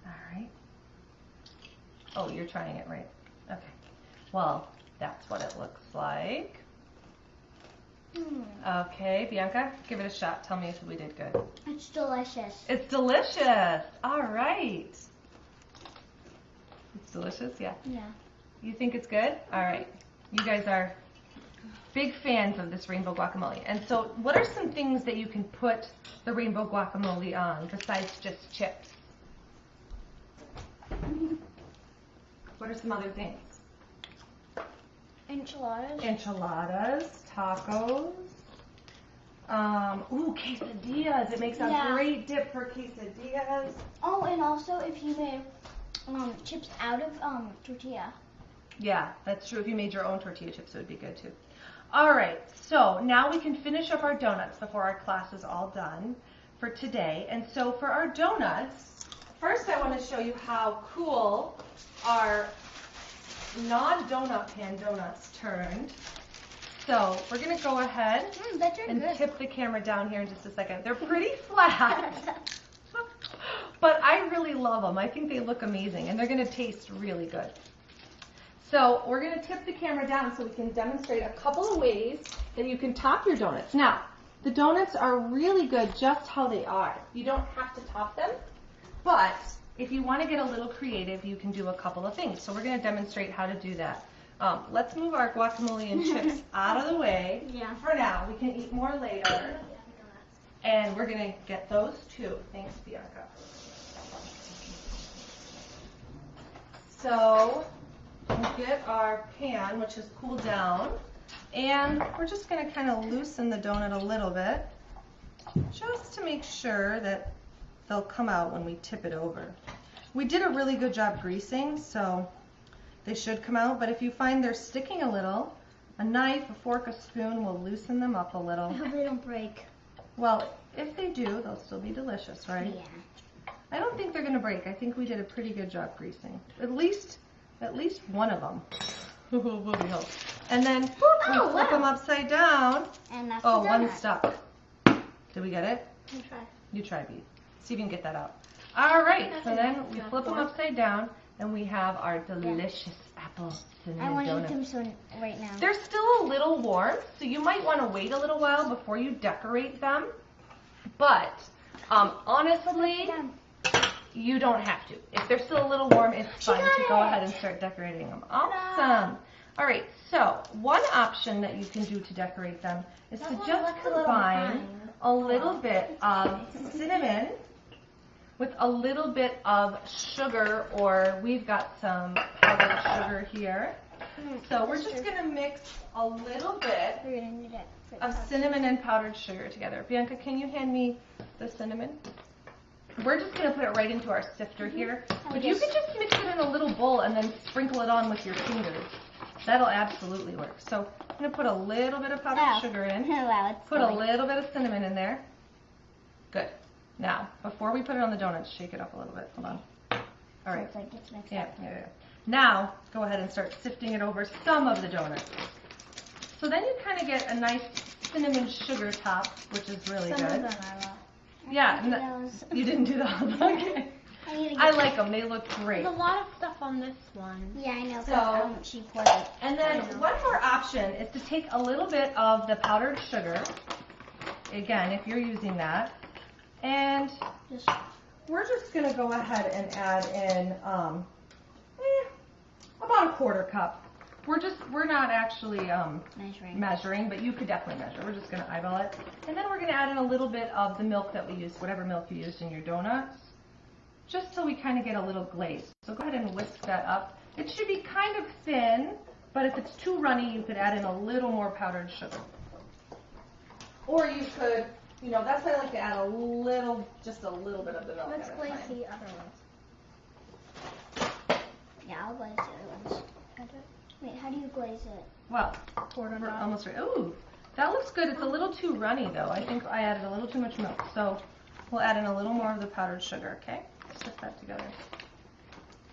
Alright. Oh, you're trying it right. Okay. Well, that's what it looks like. Okay, Bianca, give it a shot. Tell me if we did good. It's delicious. It's delicious. Alright. It's delicious? Yeah. Yeah. You think it's good? Alright. You guys are big fans of this rainbow guacamole. And so what are some things that you can put the rainbow guacamole on besides just chips? What are some other things? Enchiladas. Enchiladas, tacos. Quesadillas. It makes a great dip for quesadillas. Oh, and also if you made chips out of tortilla. Yeah, that's true. If you made your own tortilla chips, it would be good too. All right, so now we can finish up our donuts before our class is all done for today. And so for our donuts, first I want to show you how cool our non-donut pan donuts turned. So we're going to go ahead and tip the camera down here in just a second. They're pretty flat, but I really love them. I think they look amazing, and they're going to taste really good. So we're going to tip the camera down so we can demonstrate a couple of ways that you can top your donuts. Now, the donuts are really good just how they are. You don't have to top them, but if you want to get a little creative, you can do a couple of things. So we're going to demonstrate how to do that. Let's move our guacamole and chips out of the way for now. We can eat more later. And we're going to get those too. Thanks, Bianca. So we'll get our pan, which has cooled down, and we're just going to kind of loosen the donut a little bit just to make sure that they'll come out when we tip it over. We did a really good job greasing, so they should come out, but if you find they're sticking a little, a knife, a fork, a spoon will loosen them up a little. I hope they don't break. Well, if they do, they'll still be delicious, right? Yeah. I don't think they're going to break. I think we did a pretty good job greasing. At least one of them. And then we flip them upside down. And that's Oh, the one donut. stuck. Did we get it? I'll try. You try, B. See if you can get that out. All right, so then we flip them upside down, and we have our delicious apple cinnamon I want to eat donuts. them right now. They're still a little warm, so you might want to wait a little while before you decorate them. But honestly, you don't have to. If they're still a little warm, it's fine to go ahead and start decorating them. Awesome. All right, so one option that you can do to decorate them is to just combine a little bit of cinnamon with a little bit of sugar, or we've got some powdered sugar here. So we're just going to mix a little bit We're gonna need it. of cinnamon and powdered sugar together. Bianca, can you hand me the cinnamon? We're just going to put it right into our sifter here. But you could just mix it in a little bowl and then sprinkle it on with your fingers. That'll absolutely work. So I'm going to put a little bit of powdered sugar in. Wow, it's Put a little bit of cinnamon in there. Good. Now, before we put it on the donuts, shake it up a little bit. Hold on. All right. It's like it's mixed Yeah, up. yeah. Now, go ahead and start sifting it over some of the donuts. So then you kind of get a nice cinnamon sugar top, which is really Some good. of them I love. Yeah, and Those. you didn't do those. Okay. I need to get I like them. They look great. There's a lot of stuff on this one. Yeah, I know. So- She poured it. And then one more option is to take a little bit of the powdered sugar, again, if you're using that, and we're just going to go ahead and add in about a quarter cup. We're not actually measuring, but you could definitely measure. We're just going to eyeball it. And then we're going to add in a little bit of the milk that we used, whatever milk you used in your donuts, just so we kind of get a little glaze. So go ahead and whisk that up. It should be kind of thin, but if it's too runny, you could add in a little more powdered sugar. Or you could, that's why I like to add just a little bit of the milk. Let's at a glaze time. the other ones. Yeah, I'll glaze the other ones. Wait, how do you glaze it? Well, we're almost ready. Ooh, that looks good. It's a little too runny, though. I think I added a little too much milk. So we'll add in a little more of the powdered sugar, okay? Stick that together.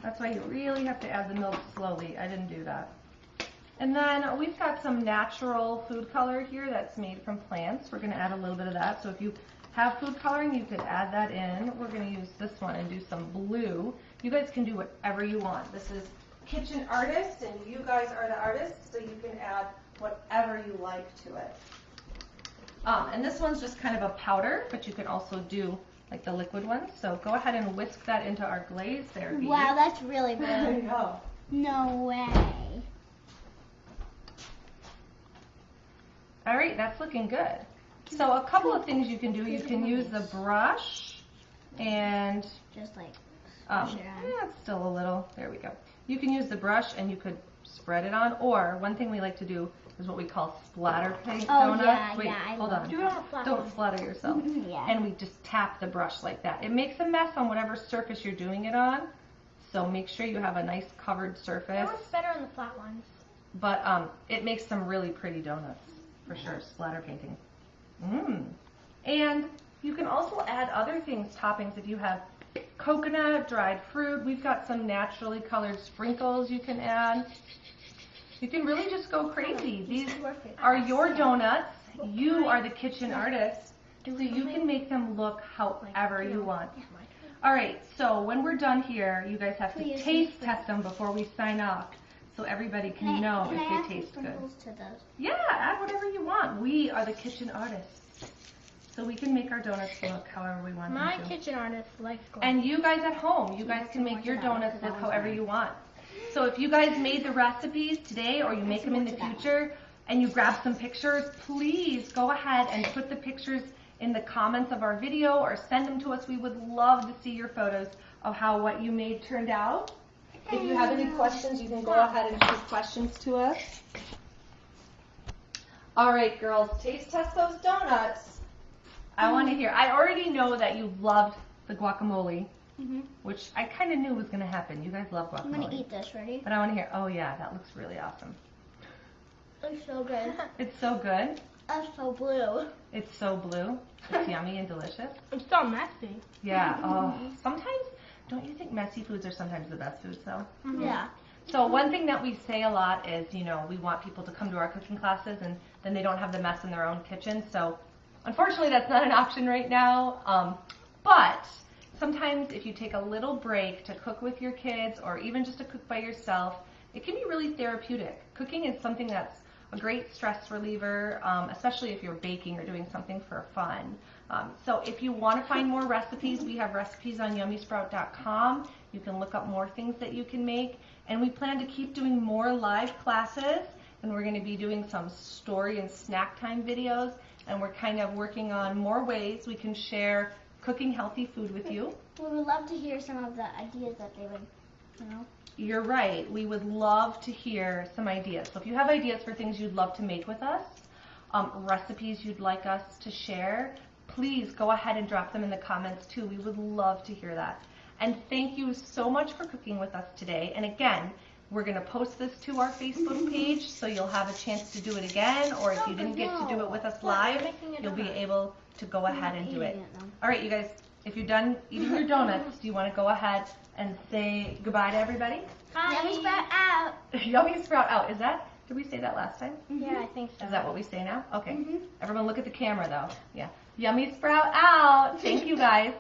That's why you really have to add the milk slowly. I didn't do that. And then we've got some natural food color here that's made from plants. We're going to add a little bit of that. So if you have food coloring, you could add that in. We're going to use this one and do some blue. You guys can do whatever you want. This is Kitchen Artist, and you guys are the artists, so you can add whatever you like to it. And this one's just kind of a powder, but you can also do like the liquid ones. So go ahead and whisk that into our glaze there, Bee. Wow, that's really There you blue. go. No way. All right, that's looking good. So a couple of things you can do. You can use the brush and, Just like, yeah, it's still a little, there we go. You can use the brush and you could spread it on, or one thing we like to do is what we call splatter paint donuts. yeah, Wait, yeah, I hold love on. Do it on a flat Don't one. splatter yourself. Yeah. And we just tap the brush like that. It makes a mess on whatever surface you're doing it on, so make sure you have a nice covered surface. That one's better on the flat ones. but it makes some really pretty donuts for sure. Splatter painting. And you can also add other things, toppings, if you have coconut, dried fruit. We've got some naturally colored sprinkles you can add. You can really just go crazy. These are your donuts. You are the kitchen artist, so you can make them look however you want. All right, so when we're done here, you guys have to taste test them before we sign off, so everybody can know if they taste good. To those? Yeah, add whatever you want. We are the kitchen artists, so we can make our donuts look however we want My them to. kitchen artist likes gold. And you guys at home, you guys can make your donuts look however you want. So if you guys made the recipes today, or you make them in the future, and you grab some pictures, please go ahead and put the pictures in the comments of our video or send them to us. We would love to see your photos of how what you made turned out. If you have any questions, you can go ahead and shoot questions to us. All right, girls, taste test those donuts. I want to hear. I already know that you loved the guacamole, which I kind of knew was going to happen. You guys love guacamole. I'm going to eat this. Ready? But I want to hear, oh yeah, that looks really awesome. It's so good. It's so good. It's so blue. It's so blue. It's yummy and delicious. It's so messy. Yeah. Oh, sometimes, don't you think messy foods are sometimes the best foods though? Yeah. So one thing that we say a lot is, you know, we want people to come to our cooking classes and then they don't have the mess in their own kitchen. So unfortunately that's not an option right now. But sometimes if you take a little break to cook with your kids or even just to cook by yourself, it can be really therapeutic. Cooking is something that's a great stress reliever, especially if you're baking or doing something for fun. So if you want to find more recipes, we have recipes on yummysprout.com. You can look up more things that you can make. And we plan to keep doing more live classes. And we're going to be doing some story and snack time videos. And we're kind of working on more ways we can share cooking healthy food with you. We would love to hear some of the ideas that they would, you know. You're right. We would love to hear some ideas. So if you have ideas for things you'd love to make with us, recipes you'd like us to share, please go ahead and drop them in the comments too. We would love to hear that. And thank you so much for cooking with us today. And again, we're going to post this to our Facebook page, so you'll have a chance to do it again, or if you didn't get to do it with us live, you'll be able to go ahead and do it. All right, you guys, if you're done eating your donuts, do you want to go ahead and say goodbye to everybody? Bye. Yummy Sprout out. Yummy Sprout out. Is that, did we say that last time? Yeah, I think so. Is that what we say now? Okay. Everyone look at the camera though. Yeah. Yummy Sprout out. Thank you guys.